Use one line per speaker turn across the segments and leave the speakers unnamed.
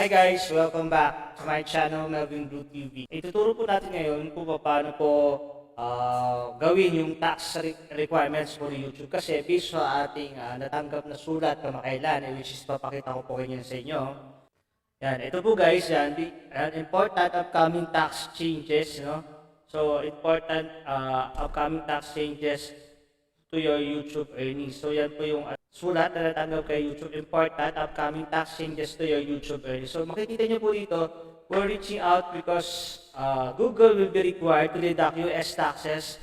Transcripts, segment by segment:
guys, welcome back to my channel Melvin Blue TV. Ituturo po natin ngayon kung paano po gawin yung requirements for YouTube kasi based sa ating natanggap na sulat kamakailan, which is papakita ko po ngayon sa inyo. Yan, ito po guys, yan, important upcoming tax changes, no? So, important upcoming tax changes to your YouTube earnings. So, yan po yung sulat na natanggap kay YouTube. Important upcoming tax changes to your YouTube earnings. So, makikita nyo po dito, we're reaching out because Google will be required to deduct US taxes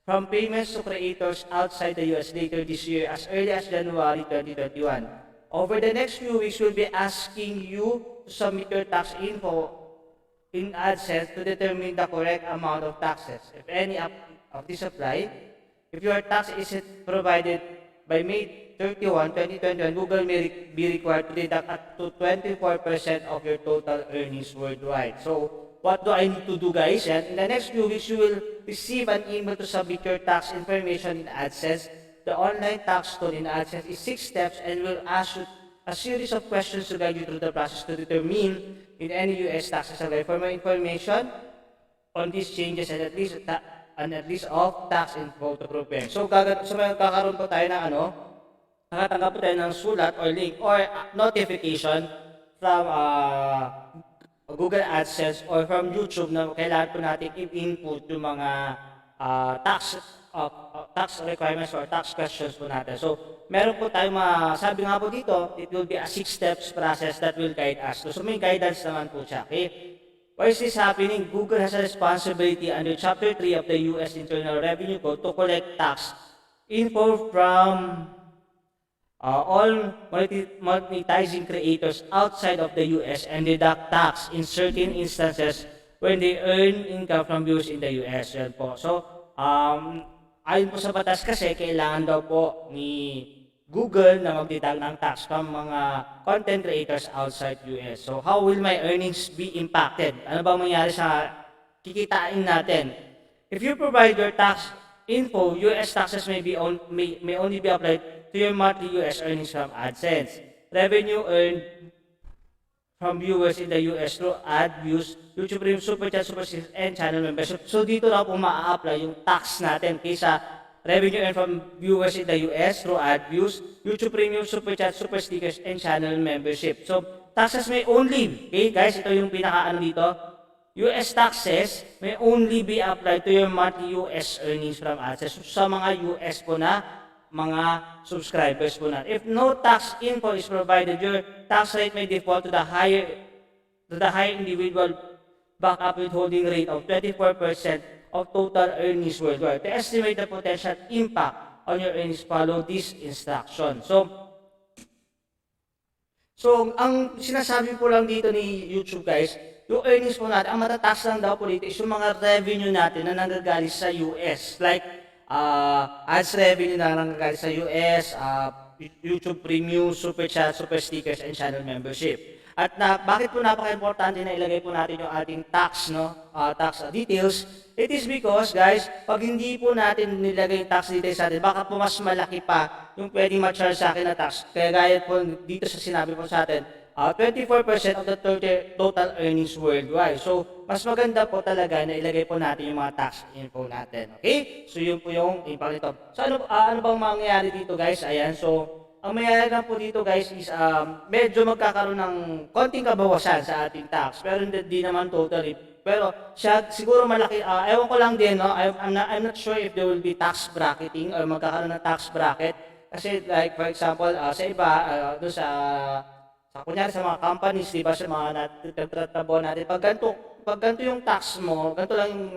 from payments to creators outside the US later this year as early as January 2021. Over the next few weeks, we'll be asking you to submit your tax info in AdSense to determine the correct amount of taxes. If any of this apply, if your tax isn't provided by May 31, 2021, Google may be required to deduct up to 24% of your total earnings worldwide. So, what do I need to do, guys? In the next few weeks, you will receive an email to submit your tax information in AdSense. The online tax tool in AdSense is 6 steps and will ask you a series of questions to guide you through the process to determine if any US taxes apply. For more information on these changes and at least of tax info to prepare. So, kakaroon po tayo ng nakatanggap po tayo ng sulat or link or notification from Google AdSense or from YouTube na kailangan po natin i-input yung mga tax requirements or tax questions po natin. So, meron po tayong sabi nga po dito, it will be a 6 steps process that will guide us. So, may guidance naman po siya. Okay? Why is this happening? Google has a responsibility under Chapter 3 of the US Internal Revenue Code to collect tax info from all monetizing creators outside of the US and deduct tax in certain instances when they earn income from views in the US. Yan po. So, ayon po sa batas kasi, kailangan daw po ni Google na mag-deduct ng tax from mga content creators outside US. So, how will my earnings be impacted? Ano bang mangyari sa kikitain natin? If you provide your tax info, US taxes may only be applied to your monthly US earnings from AdSense. Revenue earned from viewers in the US through ad views, YouTube Premium, Super Chat, Super Stickers, and channel membership. So dito na po maa-apply yung tax natin kaysa revenue earned from viewers in the US through ad views, YouTube Premium, Super Chat, Super Stickers, and channel membership. So taxes may only, okay guys, ito yung pinaka dito, US taxes may only be applied to your monthly US earnings from AdSense. So, sa mga US po na mga subscribers po natin. If no tax info is provided, your tax rate may default to the higher individual backup withholding rate of 24% of total earnings worldwide. To estimate the potential impact on your earnings, follow this instruction. So ang sinasabi po lang dito ni YouTube guys, yung earnings po natin, ang matataas lang daw po dito is yung mga revenue natin na nanggagaling sa US. Like, ads revenue na nanggagaling sa US, YouTube Premium, Super Chat, Super Stickers, and channel membership. At bakit po napaka-importante na ilagay po natin yung ating tax, tax details? It is because, guys, pag hindi po natin nilagay yung tax details natin, baka po mas malaki pa yung pwedeng ma-charge sa akin na tax. Kaya gaya po dito sa sinabi po sa atin, 24% of the total earnings worldwide. So, mas maganda po talaga na ilagay po natin yung mga tax info natin. Okay? So, yun po yung impact nito. So, ano bang mangyayari dito, guys? Ayan. So, ang mangyayari lang po dito, guys, is medyo magkakaroon ng konting kabawasan sa ating tax. Pero hindi naman totally. Pero siya, siguro malaki, ewan ko lang din, no? I'm not sure if there will be tax bracketing or magkakaroon ng tax bracket. Kasi, like, for example, sa iba, doon kunyari sa mga companies, di ba, sa mga nagtatrabaho natin, pag ganito yung tax mo, ganito lang yung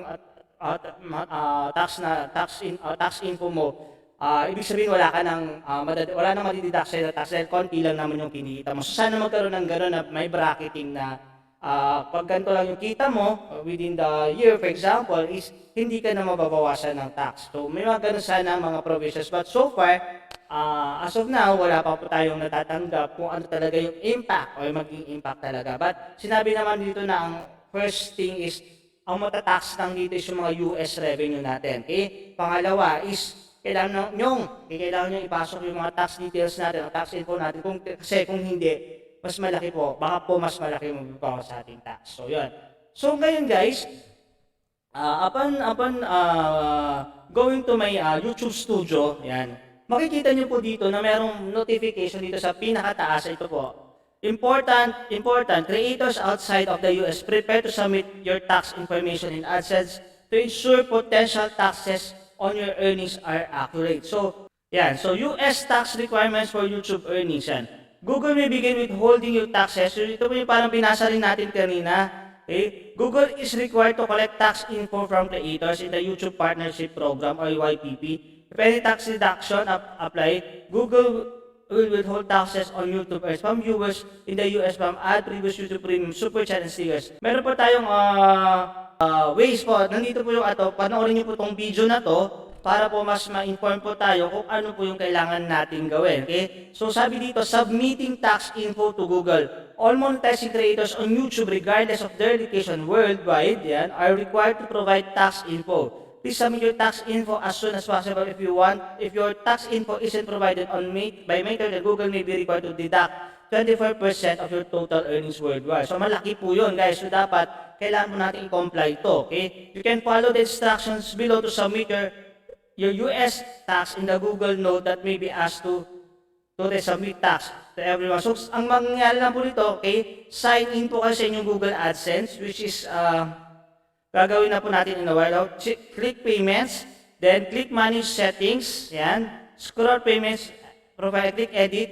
tax info mo, ibig sabihin wala nang madideduct sa tax dahil konti lang naman yung kinikita mo. So sana magkaroon ng gano'n na may bracketing na pag ganito lang yung kita mo within the year, for example, is hindi ka na mababawasan ng tax. So may mga gano'n sana mga provisions. But so far, as of now, wala pa po tayong natatanggap kung ano talaga yung impact o yung maging impact talaga. But sinabi naman dito na ang first thing is, ang matatax lang dito is yung mga US revenue natin. Okay? Pangalawa is, kailangan nyo ipasok yung mga tax details natin, ang tax info natin. Kasi kung hindi, mas malaki po, baka po mas malaki yung magbabawas sa ating tax. So, yun. So, ngayon guys, upon going to my YouTube studio, yan, makikita niyo po dito na merong notification dito sa pinakataas. Ito po. Important, creators outside of the US prepare to submit your tax information in AdSense to ensure potential taxes on your earnings are accurate. So, yan. So, US tax requirements for YouTube earnings, yan. Google may begin with holding your taxes. So, ito po yung parang binasa rin natin kanina. Okay? Google is required to collect tax info from creators in the YouTube Partnership Program or YPP. If any tax reduction apply, Google will withhold taxes on YouTube ads from viewers in the US from ad, previous YouTube Premium, Super Chat, and stickers. Meron po tayong ways po. Nandito po yung panoorin niyo po itong video na to para po mas ma-inform po tayo kung ano po yung kailangan natin gawin. Okay? So sabi dito, submitting tax info to Google. All monetizing creators on YouTube, regardless of their location worldwide, yan, are required to provide tax info. Please submit your tax info as soon as possible if you want. If your tax info isn't provided by May 30, Google may be required to deduct 24% of your total earnings worldwide. So malaki po yun guys. So dapat, kailangan mo natin i-comply ito. Okay? You can follow the instructions below to submit your US tax in the Google Note that may be asked to submit tax to everyone. So ang mangyayari lang po nito, okay, sign in po kayo sa inyong Google AdSense, which is gagawin na po natin in a while. Click payments, then click manage settings, yan. Scroll payments, profile, click edit,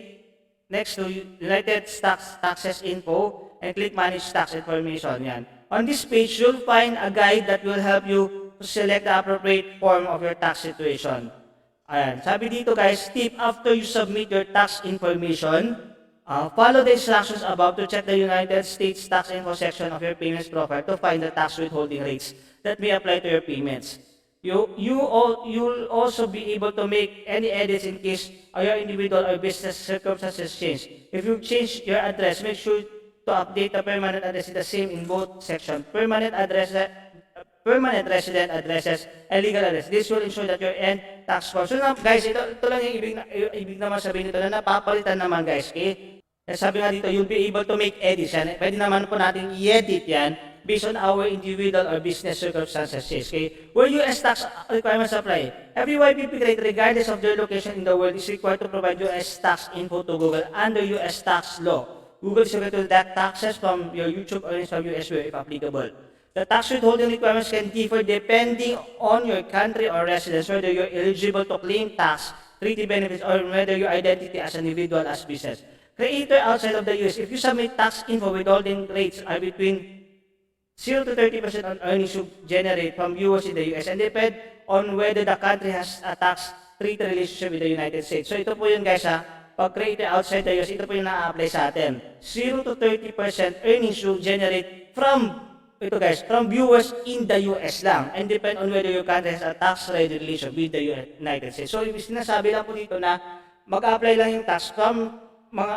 next to United Taxes info, and click manage tax information, yan. On this page, you'll find a guide that will help you to select the appropriate form of your tax situation. Ayan. Sabi dito guys, tip, after you submit your tax information, follow the instructions above to check the United States tax info section of your payments profile to find the tax withholding rates that may apply to your payments. You'll also be able to make any edits in case your individual or business circumstances change. If you change your address, make sure to update the permanent address in the same in both sections. Permanent resident addresses and legal address. This will ensure that your end tax form. So guys, ito lang yung ibig naman sabihin nito na napapalitan naman guys. Okay? Sabi nga dito, you'll be able to make edits. Yan. Pwede naman po natin i-edit yan based on our individual or business circumstances. Okay? Where US tax requirements apply, every YPP creator, regardless of their location in the world, is required to provide US tax info to Google under US tax law. Google is required to deduct taxes from your YouTube earnings from US where if applicable. The tax withholding requirements can differ depending on your country or residence, whether you're eligible to claim tax, treaty benefits, or whether your identity as an individual as business. Creator outside of the US, if you submit tax info, withholding rates are between 0 to 30% on earnings you generate from viewers in the US and depend on whether the country has a tax treaty relationship with the United States. So ito po yun guys ha, pag creator outside the US, ito po yung na-apply sa atin. 0 to 30% earnings you generate from viewers in the US lang and depend on whether your country has a tax relation with the United States. So, sinasabi lang po dito na mag-apply lang yung tax from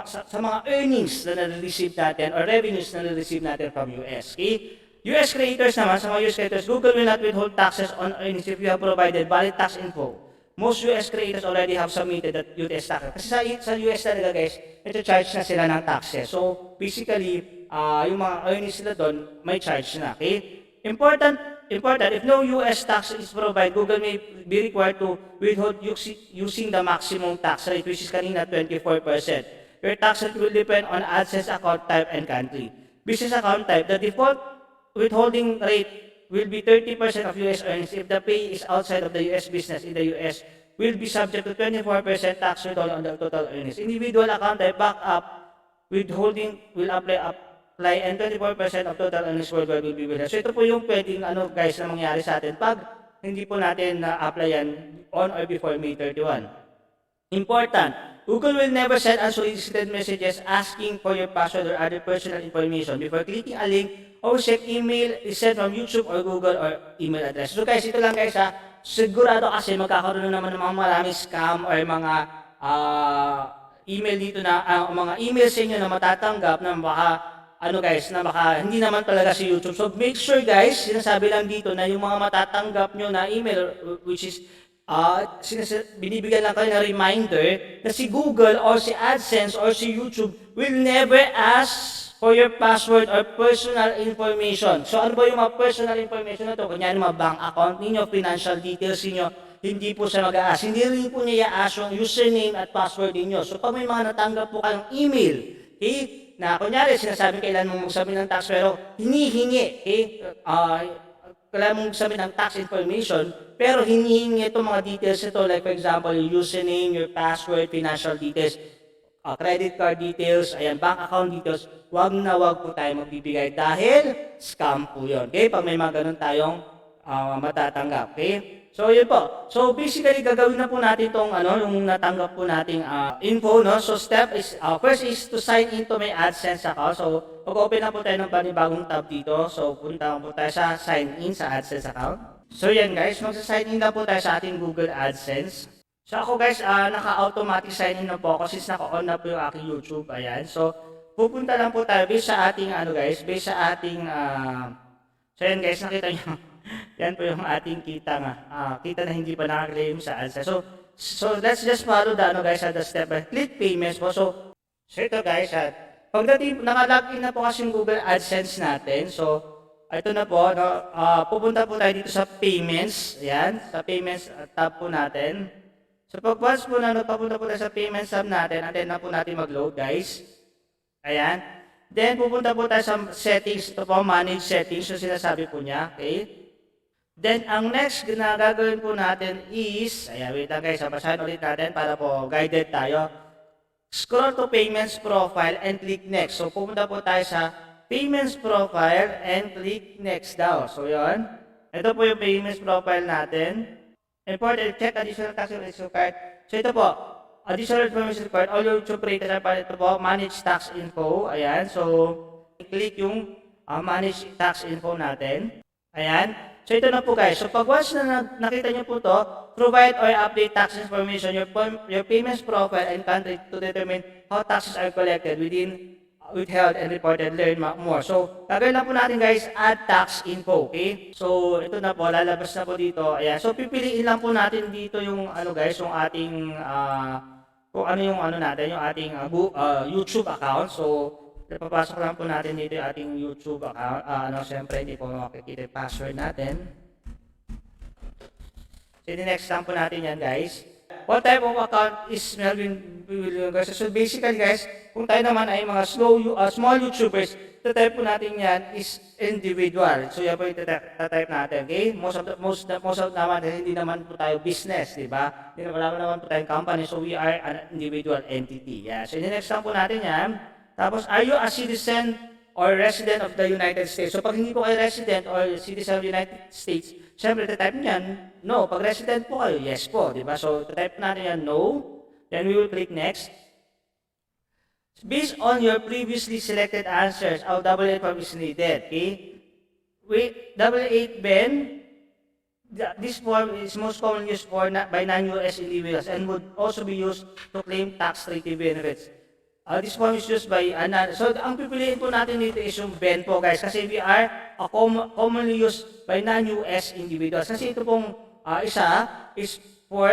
sa mga earnings na na-receive natin or revenues na na-receive natin from US. Okay? US creators naman, sa mga US creators, Google will not withhold taxes on earnings if you have provided valid tax info. Most US creators already have submitted that US tax. Kasi sa US talaga guys, ito charge na sila ng taxes. So, basically, yung mga earnings nila doon, may charge na. Okay? Important, if no US tax is provided, Google may be required to withhold using the maximum tax rate, which is kanina 24%. Your tax rate will depend on AdSense account type and country. Business account type, the default withholding rate will be 30% of US earnings if the pay is outside of the US business in the US will be subject to 24% tax rate on the total earnings. Individual account type backup withholding will apply and 24% of total earnings worldwide will be withheld. So ito po yung pwedeng guys na mangyari sa atin pag hindi po natin na-applyan on or before May 31. Important, Google will never send unsolicited messages asking for your password or other personal information before clicking a link or check email is sent from YouTube or Google or email address. So guys, ito lang guys ha, sigurado kasi magkakaroon naman ng mga maraming scam or mga email dito na mga email sa inyo na matatanggap na baka na baka hindi naman talaga si YouTube. So make sure guys, sinasabi lang dito na yung mga matatanggap nyo na email which is binibigyan lang kayo ng reminder na si Google or si AdSense or si YouTube will never ask for your password or personal information. So ano ba yung mga personal information na to? Kunyari mga bank account ninyo, financial details niyo, hindi po siya mag-a-ask. Hindi rin po niya i-ask yung username at password niyo. So pag may mga natanggap po kayong email, okay, na kunyari sinasabi kailan mong magsabi ng tax pero hinihingi, okay, kailangan mong sabihin ng tax information, pero hinihingi itong mga details ito, like for example, your username, your password, financial details, credit card details, ayan, bank account details, wag na wag po tayo magbibigay dahil scam po yun. Okay? Pag may mga ganun tayong matatanggap. Okay? So, yun po. So, basically, gagawin na po natin itong yung natanggap po nating info. No? So, step is, first is to sign into my AdSense account. So, mag-open na po tayo ng panibagong tab dito. So, punta po tayo sa sign in sa AdSense account. So, yan guys, magsa-sign in na po tayo sa ating Google AdSense. So, ako guys, naka-automatic sign in na po ako since naka-on na po yung aking YouTube. Ayan. So, pupunta lang po tayo based sa ating, based sa ating, so yan guys, nakita nyo. Yan po yung ating kita nga. Kita na hindi pa naka-claim sa AdSense. So let's just follow the the step by click payments po. So ito guys, pagdating naka-login na po kasi yung Google AdSense natin. So ito na po, pupunta po tayo dito sa payments. Ayan, sa payments tab po natin. So pag once po papunta po tayo sa payments tab natin, antayin na po natin mag-load guys. Ayan. Then pupunta po tayo sa settings. Ito po, manage settings. So sinasabi po niya, okay? Then, ang next na gagawin po natin is, ayan, wait lang guys, basahin ulit natin para po guided tayo. Scroll to Payments Profile and click Next. So, pumunta po tayo sa Payments Profile and click Next daw. So, yun. Ito po yung Payments Profile natin. Important, check additional tax information card. So, ito po, additional information card, all your YouTube rated are ito po, Manage Tax Info. Ayan, so, click yung Manage Tax Info natin. Ayan. So ito na po guys. So pag once na nakita nyo po to, provide or update tax information, your payments profile and country to determine how taxes are collected within, withheld, and reported. Learn more. So gagawin lang po natin guys, add tax info. Okay? So ito na po, lalabas na po dito. Ayan. So pipiliin lang po natin dito yung guys, yung ating kung ano yung natin, yung ating YouTube account. So papasok lang po natin dito yung ating YouTube account. Siyempre, hindi po makikita yung password natin. So, next lang po natin yan, guys. What type of account is Melvin guys? So, basically, guys, kung tayo naman ay mga small YouTubers, ito type po natin yan is individual. So, yan po yung type natin, okay? Most of naman, hindi naman po tayo business, di ba? Wala naman po tayong company, so we are an individual entity. Yeah. So, next lang po natin yan. Tapos, are you a citizen or resident of the United States? So, pag hindi po kayo resident or citizen of the United States, syempre, type niyan, no. Pag resident po kayo, yes po, di ba? So, type natin yan, no. Then, we will click next. Based on your previously selected answers, our AA form is needed, okay? AA Ben, this form is most commonly used by non-US individuals and would also be used to claim tax treaty benefits. This form is used by so ang pipiliin po natin dito is yung Ben po guys kasi we are commonly used by non-US individuals. Kasi ito pong isa is for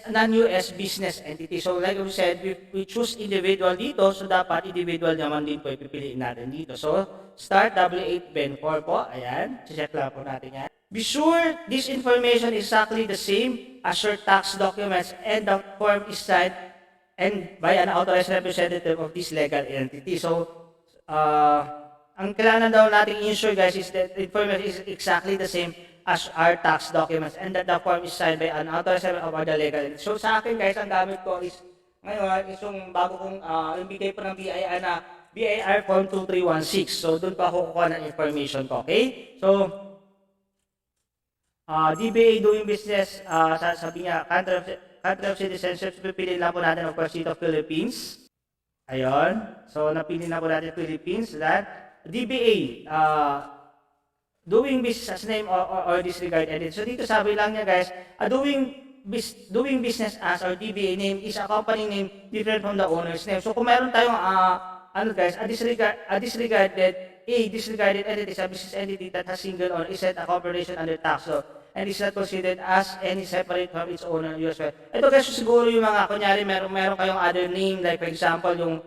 non-US business entity. So like we said, we choose individual dito, so dapat individual naman din po ipipiliin natin dito. So start W8 Ben 4 po, ayan, check lang po natin yan. Be sure this information is exactly the same as your tax documents and the form is signed and by an authorized representative of this legal entity. So, ang kailangan daw nating ensure guys is that the information is exactly the same as our tax documents and that the form is signed by an authorized representative of the legal entity. So, sa akin guys, ang gamit ko is ngayon is yung bago kong yung bigay po ng BIR na BIR Form 2316. So, doon pa ako kukuha ng information ko. Okay? So, DBA doing business, sabi niya, country of citizenship, pipili lang po natin of course state of Philippines. Ayun. So, napili na po natin Philippines. Then, DBA, doing business as name or disregard edit. So, dito sabi lang niya guys, doing business as or DBA name is a company name different from the owner's name. So, kung meron tayong, a disregarded entity is a business entity that has single owner is set a corporation under tax. So, and is not considered as any separate from its owner US well. Ito guys, siguro yung mga, kunyari, meron kayong other name, like for example, yung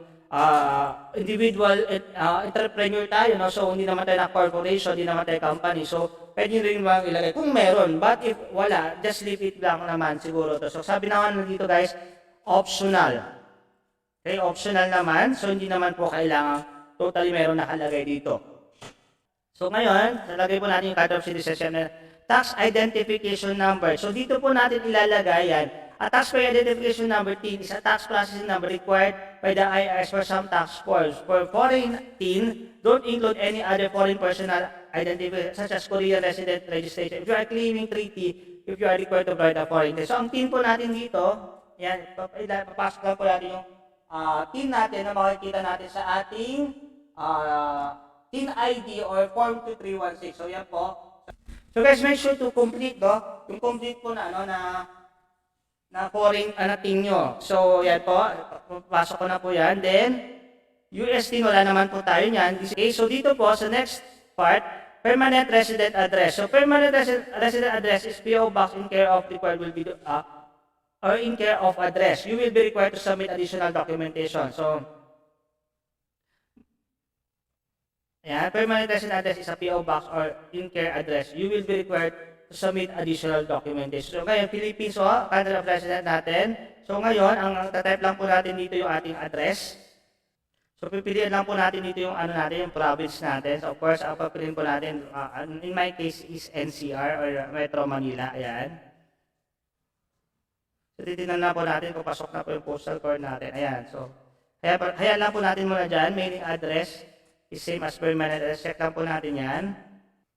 individual entrepreneur tayo, no? So, hindi naman tayo na corporation, hindi naman tayo company. So, pwede rin lang ilagay kung meron. But if wala, just leave it blank naman siguro to. So, sabi naman dito guys, optional. Okay, optional naman. So, hindi naman po kailangan totally meron nakalagay dito. So, ngayon, nalagay po natin yung card of citizenship na tax identification number. So, dito po natin ilalagay yan. A taxpayer identification number TIN is a tax processing number required by the IRS for some tax forms. For foreign TIN, don't include any other foreign personal identification such as Korean resident registration. If you are claiming treaty, if you are required to provide a foreign TIN. So, ang TIN po natin dito, yan, papasok lang po natin yung TIN natin na makikita natin sa ating TIN ID or Form 2316. So, yan po. So, guys, make sure to complete, no? Yung complete po na, ano, na foreign TIN nyo. So, yan po. Pasok ko na po yan. Then, US TIN, wala naman po tayo yan. Okay, so, dito po, sa next part, permanent resident address. So, permanent resident address is PO Box in care of required will be, or in care of address. You will be required to submit additional documentation. So, yan, permanent resident address is a PO Box or in care address. You will be required to submit additional documentation. So ngayon, Philippines, country of residence natin. So ngayon, ang type lang po natin dito yung ating address. So pipiliin lang po natin dito yung natin, yung province natin. So of course, ang papiliin po natin, in my case is NCR or Metro Manila. Ayan. So titignan na po natin kung pasok na po yung postal code natin. Ayan. So, hayaan lang po natin muna dyan. Mailing address is same as permanent address. Check lang po natin yan.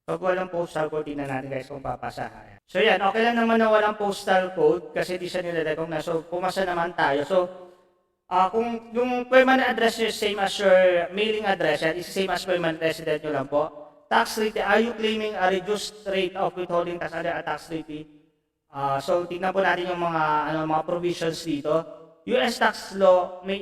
Pag walang postal code, tingnan natin guys kung papasa. So yan, okay lang naman na walang postal code kasi di siya nire-recognize. So pumasa naman tayo. So kung yung permanent address nyo is same as your mailing address, yan is same as permanent resident nyo lang po. Tax rate, are you claiming a reduced rate of withholding tax under a tax rate? So tingnan po natin yung mga provisions dito. US tax law may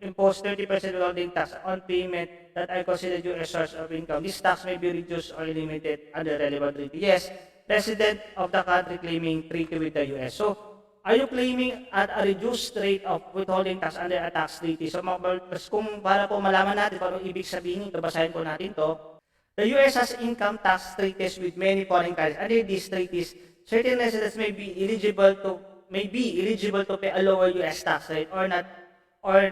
impose 30% withholding tax on payment that are considered US source of income. This tax may be reduced or eliminated under relevant treaty. Yes, resident of the country claiming treaty with the US. So, are you claiming at a reduced rate of withholding tax under a tax treaty? So, kung para po malaman natin kung ano ibig sabihin nito, basahin po natin to. The US has income tax treaties with many foreign countries. Under these treaties, certain residents may be eligible to pay a lower US tax rate or not, or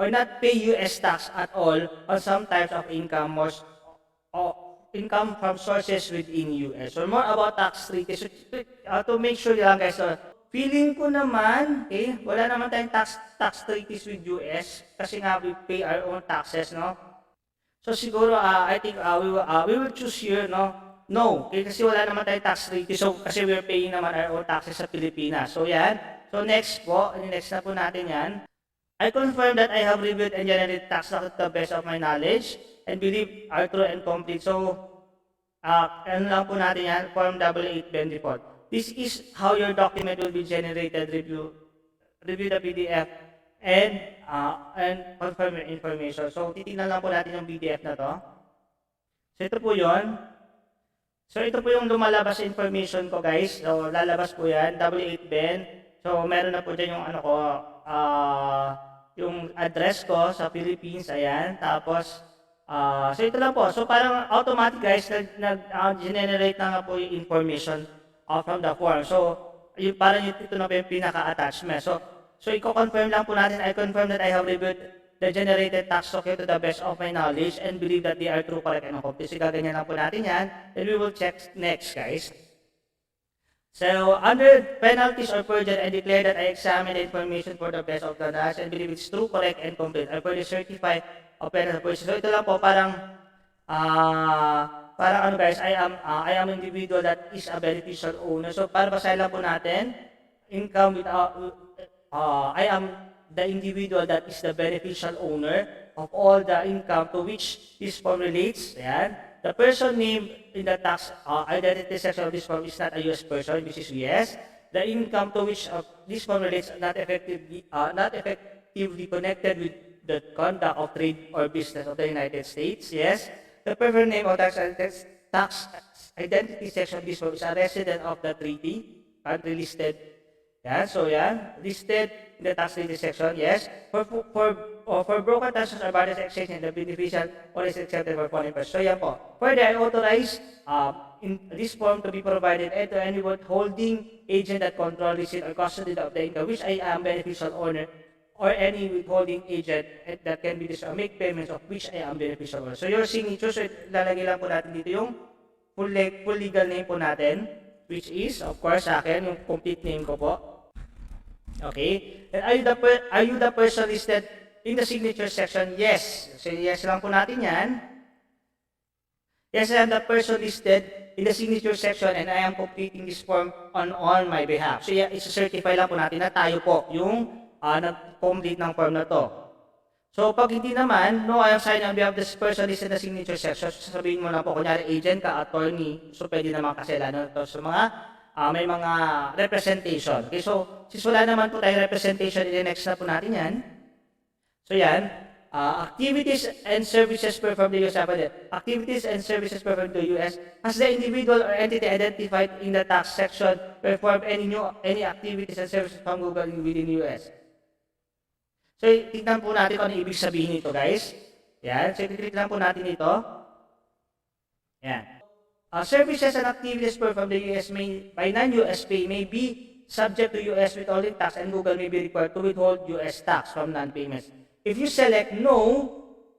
not pay US tax at all on some types of income income from sources within US. So more about tax treaties. So, to make sure lang guys, feeling ko naman, wala naman tayong tax treaties with US kasi nga we pay our own taxes, no? So siguro I think we will choose here, no? No, kasi wala naman tayong tax treaties. So kasi we're paying naman our own taxes sa Pilipinas. So yan. So next po, next na po natin yan. I confirm that I have reviewed and generated tax laws to the best of my knowledge and believe are true and complete. So, ano lang po natin yan, Form 88 Ben report. This is how your document will be generated. Review the PDF and confirm your information. So, titignan lang po natin yung PDF na to. So, ito po yun. So, ito po yung lumalabas information ko guys. So, lalabas po yan, 88 Ben. So, meron na po dyan yung yung address ko sa Philippines, ayan. Tapos, so ito lang po. So, parang automatic guys, nag-generate na nga po yung information from the form. So, parang ito na po yung pinaka-attachment. So i-confirm lang po natin, I confirm that I have reviewed the generated tax document to the best of my knowledge and believe that they are true, correct, and complete. So, gaganyan lang po natin yan. Then we will check next, guys. So, under penalties or perjury, I declare that I examine the information for the best of the knowledge and believe it's true, correct, and complete. I further certify of penalty perjury. So, ito lang po, parang ano guys, I am individual that is a beneficial owner. So, para basahin lang po natin, income without, I am the individual that is the beneficial owner of all the income to which this form relates. Ayan. The person named in the tax identity section of this form is not a U.S. person, which is yes. The income to which this form relates not effectively connected with the conduct of trade or business of the United States, yes. the preferred name of tax identity section this form is a resident of the treaty, country listed. Yan, so yan, listed in the tax treaty section, yes. For broker transfers or barter exchange and the beneficial or is accepted for foreign persons. So yan po. Further, I authorize in this form to be provided to any withholding agent that control, receipt, or custody of the income which I am beneficial owner, or any withholding agent that can be make payments of which I am beneficial owner. So your signature, so lalagay lang po natin dito yung full legal name po natin, which is, of course, sa akin, yung complete name ko po. Okay? And are you the person listed in the signature section? Yes. So yes lang po natin yan. Yes, I am the person listed in the signature section and I am completing this form on my behalf. So yeah, isa-certify lang po natin na tayo po yung nag-complete ng form na to. So pag hindi naman, no, I am signing on behalf of this person listed in the signature section, sasabihin mo lang po, kunyari agent ka, attorney, so pwede naman kasi lalo ito sa mga may mga representation. Okay, so since wala naman po tayong representation, i-next na po natin yan. So yan, activities and services performed in the US. Activities and services performed in the US. Has the individual or entity identified in the tax section performed any activities and services from Google within the US? So, tignan po natin kung ano ibig sabihin nito, guys. Yan. So, i-click lang po natin ito. Yan. Services and activities performed in the US by non-US pay may be subject to US withholding tax and Google may be required to withhold US tax from non-payments. If you select no,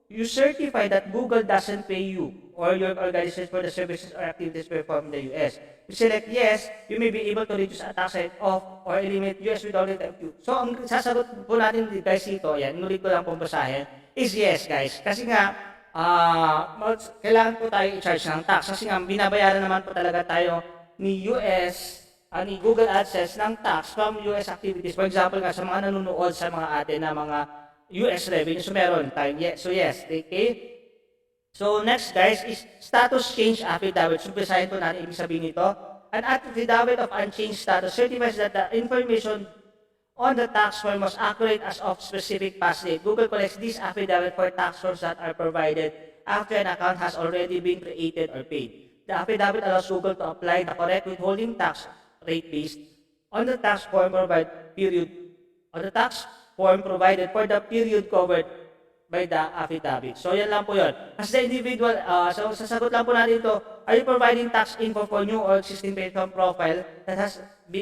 you certify that Google doesn't pay you or your organization for the services or activities performed in the US. If you select yes, you may be able to reduce a tax rate off or eliminate US withholding tax. So, ang sasagot po natin guys dito, yan, inulit ko lang pong basahin, is yes guys. Kasi nga, kailangan po tayo i-charge ng tax. Kasi nga, binabayaran naman po talaga tayo ni ni Google AdSense ng tax from US activities. For example nga, sa mga nanonood sa mga atin na mga US revenue, so meron tayo. Yes. So yes, okay. So next guys is status change affidavit. So basahin po natin ibig sabihin nito. An affidavit of unchanged status certifies that the information on the tax form was accurate as of specific past date. Google collects this affidavit for tax forms that are provided after an account has already been created or paid. The affidavit allows Google to apply the correct withholding tax rate based on the tax form provided for the period covered by the affidavit. So, yan lang po yun. As the individual, so sasagot lang po natin ito, are you providing tax info for new or existing payment profile that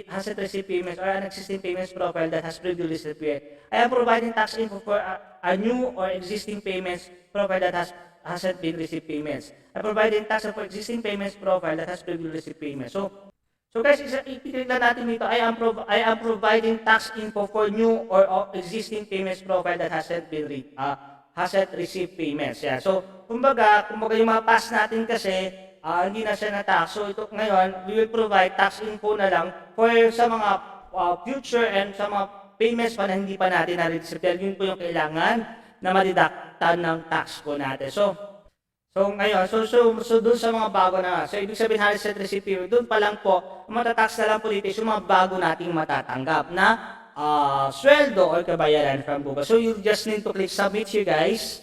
hasn't received payments or an existing payments profile that has previously received? I am providing tax info for a new or existing payments profile that hasn't been received payments. I'm providing tax for existing payments profile that has previously received payments. So guys, i-click lang natin dito, I am providing tax info for new or existing payments profile that hasn't received payments. Yeah. So, kumbaga yung mga past natin kasi, hindi na siya na-tax. So, ito ngayon, we will provide tax info na lang for sa mga future and sa mga payments pa na hindi pa natin na-receive. Yun po yung kailangan na madidaktan ng tax po natin. So ngayon, so doon sa mga bago na, so ibig sabihin halos set receipt, doon pa lang po, matatax na lang po dito yung mga bago nating matatanggap na sweldo or kabayaran from Google. So you just need to click submit here guys.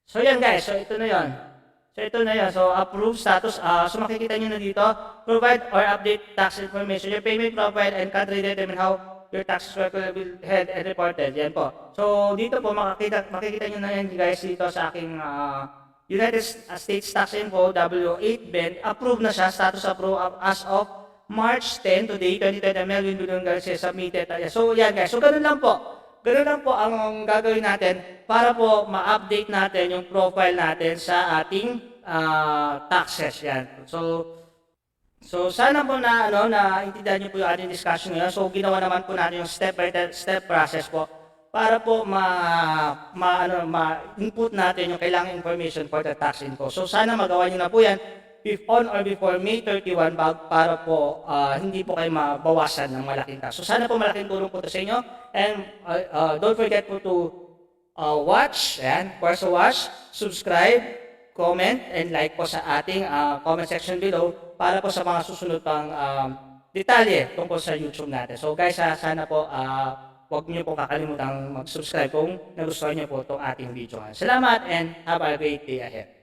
So yan guys, so ito na yon. So approve status, so makikita nyo na dito, provide or update tax information, your payment profile and country determine how your taxes will be held and reported. Yan po. So dito po makikita nyo na yan guys dito sa aking United States Tax Info W8BEN, approved na siya, status approved as of March 10 today, 2020, Melvin Dudon Garcia submitted. So yan guys, so ganun lang po. Ganun lang po ang gagawin natin para po ma-update natin yung profile natin sa ating taxes yan. So sana po na intindihan niyo po yung ating discussion ngayon. So ginawa naman po natin yung step by step process po para po ma-input natin yung kailangang information for the tax info. So sana magawa niyo na po yan on or before May 31 para po hindi po kayo mabawasan ng malaking tax. So sana po malaking tulong po ito sa inyo. And don't forget po to watch, subscribe, comment, and like po sa ating comment section below para po sa mga susunod pang detalye tungkol sa YouTube natin. So guys, sana po huwag niyo po kakalimutang mag-subscribe kung nagustuhan niyo po itong ating video. Salamat and have a great day ahead.